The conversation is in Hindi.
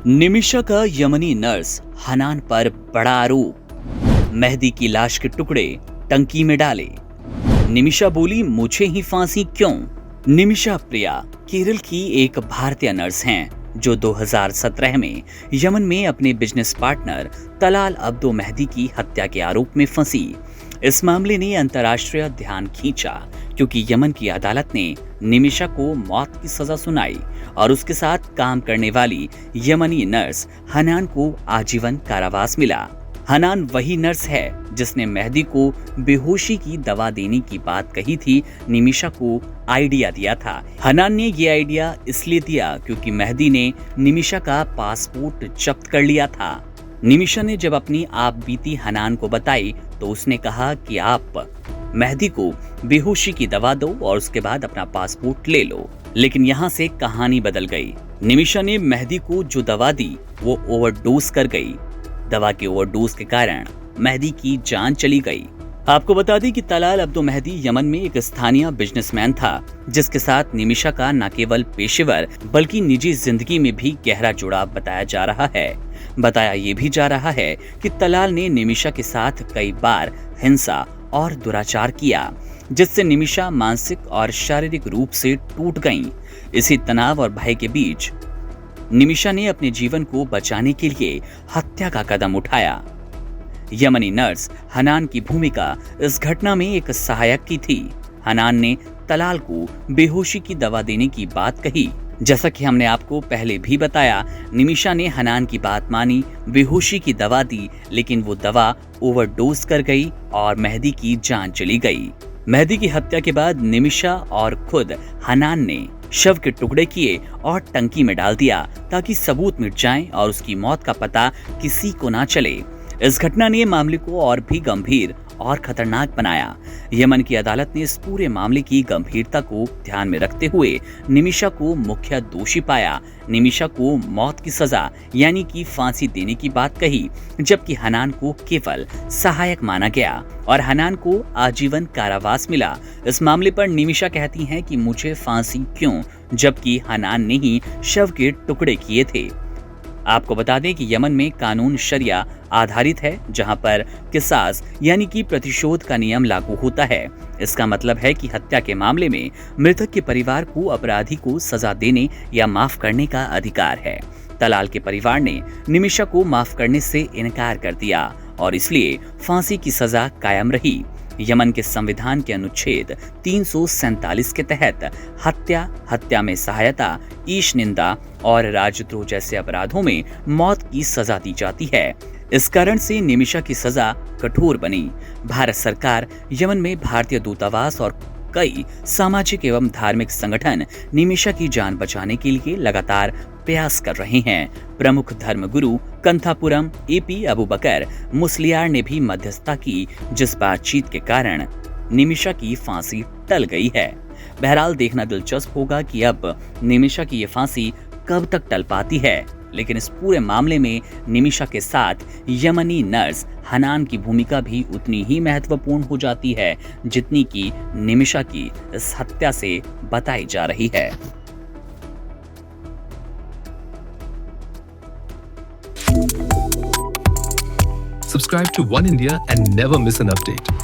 निमिषा का यमनी नर्स हनान पर बड़ा आरोप। मेहदी की लाश के टुकड़े टंकी में डाले। निमिषा बोली, मुझे ही फांसी क्यों। निमिषा प्रिया केरल की एक भारतीय नर्स हैं जो 2017 में यमन में अपने business partner Talal Abdo Mehdi की हत्या के आरोप में फंसी। इस मामले ने अंतर्राष्ट्रीय ध्यान खींचा क्योंकि यमन की अदालत ने निमिषा को मौत की सजा सुनाई और उसके साथ काम करने वाली यमनी नर्स हनान को आजीवन कारावास मिला। हनान वही नर्स है जिसने मेहदी को बेहोशी की दवा देने की बात कही थी। निमिषा को आइडिया दिया था। हनान ने ये आइडिया इसलिए दिया क्योंकि मेहदी ने निमिषा का पासपोर्ट जब्त कर लिया था। निमिषा ने जब अपनी आप बीती हनान को बताई तो उसने कहा कि आप मेहदी को बेहोशी की दवा दो और उसके बाद अपना पासपोर्ट ले लो। लेकिन यहाँ से कहानी बदल गई। निमिषा ने मेहदी को जो दवा दी वो ओवरडोज कर गई। दवा के ओवरडोज के कारण मेहदी की जान चली गई। आपको बता दें कि तलाल अब्दो मेहदी यमन में एक स्थानीय बिजनेसमैन था जिसके साथ निमिषा का न केवल पेशेवर बल्कि निजी जिंदगी में भी गहरा जुड़ाव बताया जा रहा है। बताया ये भी जा रहा है कि तलाल ने निमिषा के साथ कई बार हिंसा और दुराचार किया जिससे निमिषा मानसिक और शारीरिक रूप से टूट गईं। इसी तनाव और भय के बीच निमिषा ने अपने जीवन को बचाने के लिए हत्या का कदम उठाया। यमनी नर्स हनान की भूमिका इस घटना में एक सहायक की थी। हनान ने तलाल को बेहोशी की दवा देने की बात कही। जैसा कि हमने आपको पहले भी बताया, निमिषा ने हनान की बात मानी, बेहोशी की दवा दी, लेकिन वो दवा ओवरडोज कर गई और मेहदी की जान चली गई। मेहदी की हत्या के बाद निमिषा और खुद हनान ने शव के टुकड़े किए और टंकी में डाल दिया ताकि सबूत मिट जाएं और उसकी मौत का पता किसी को ना चले। इस घटना ने मामले को और भी गंभीर और खतरनाक बनाया। यमन की अदालत ने इस पूरे मामले की गंभीरता को ध्यान में रखते हुए निमिषा को मुख्य दोषी पाया। निमिषा को मौत की सजा यानी कि फांसी देने की बात कही, जबकि हनान को केवल सहायक माना गया और हनान को आजीवन कारावास मिला। इस मामले पर निमिषा कहती हैं कि मुझे फांसी क्यों, जबकि हनान ने ही शव के टुकड़े किए थे। आपको बता दें कि यमन में कानून शरिया आधारित है जहां पर किसास यानी कि प्रतिशोध का नियम लागू होता है। इसका मतलब है कि हत्या के मामले में मृतक के परिवार को अपराधी को सजा देने या माफ करने का अधिकार है। तलाल के परिवार ने निमिषा को माफ करने से इनकार कर दिया और इसलिए फांसी की सजा कायम रही। यमन के संविधान के अनुच्छेद 347 के तहत हत्या में सहायता, ईश निंदा और राजद्रोह जैसे अपराधों में मौत की सजा दी जाती है। इस कारण से निमिषा की सजा कठोर बनी। भारत सरकार, यमन में भारतीय दूतावास और कई सामाजिक एवं धार्मिक संगठन निमिषा की जान बचाने के लिए लगातार प्रयास कर रहे हैं। प्रमुख धर्मगुरु कंथापुरम एपी अबू बकर मुस्लियार ने भी मध्यस्थता की, जिस बातचीत के कारण निमिषा की फांसी टल गई है। बहरहाल देखना दिलचस्प होगा कि अब निमिषा की ये फांसी कब तक टल पाती है। लेकिन इस पूरे मामले में निमिषा के साथ यमनी नर्स हनान की भूमिका भी उतनी ही महत्वपूर्ण हो जाती है जितनी कि निमिषा की इस हत्या से बताई जा रही है। Subscribe to One India and never miss an update.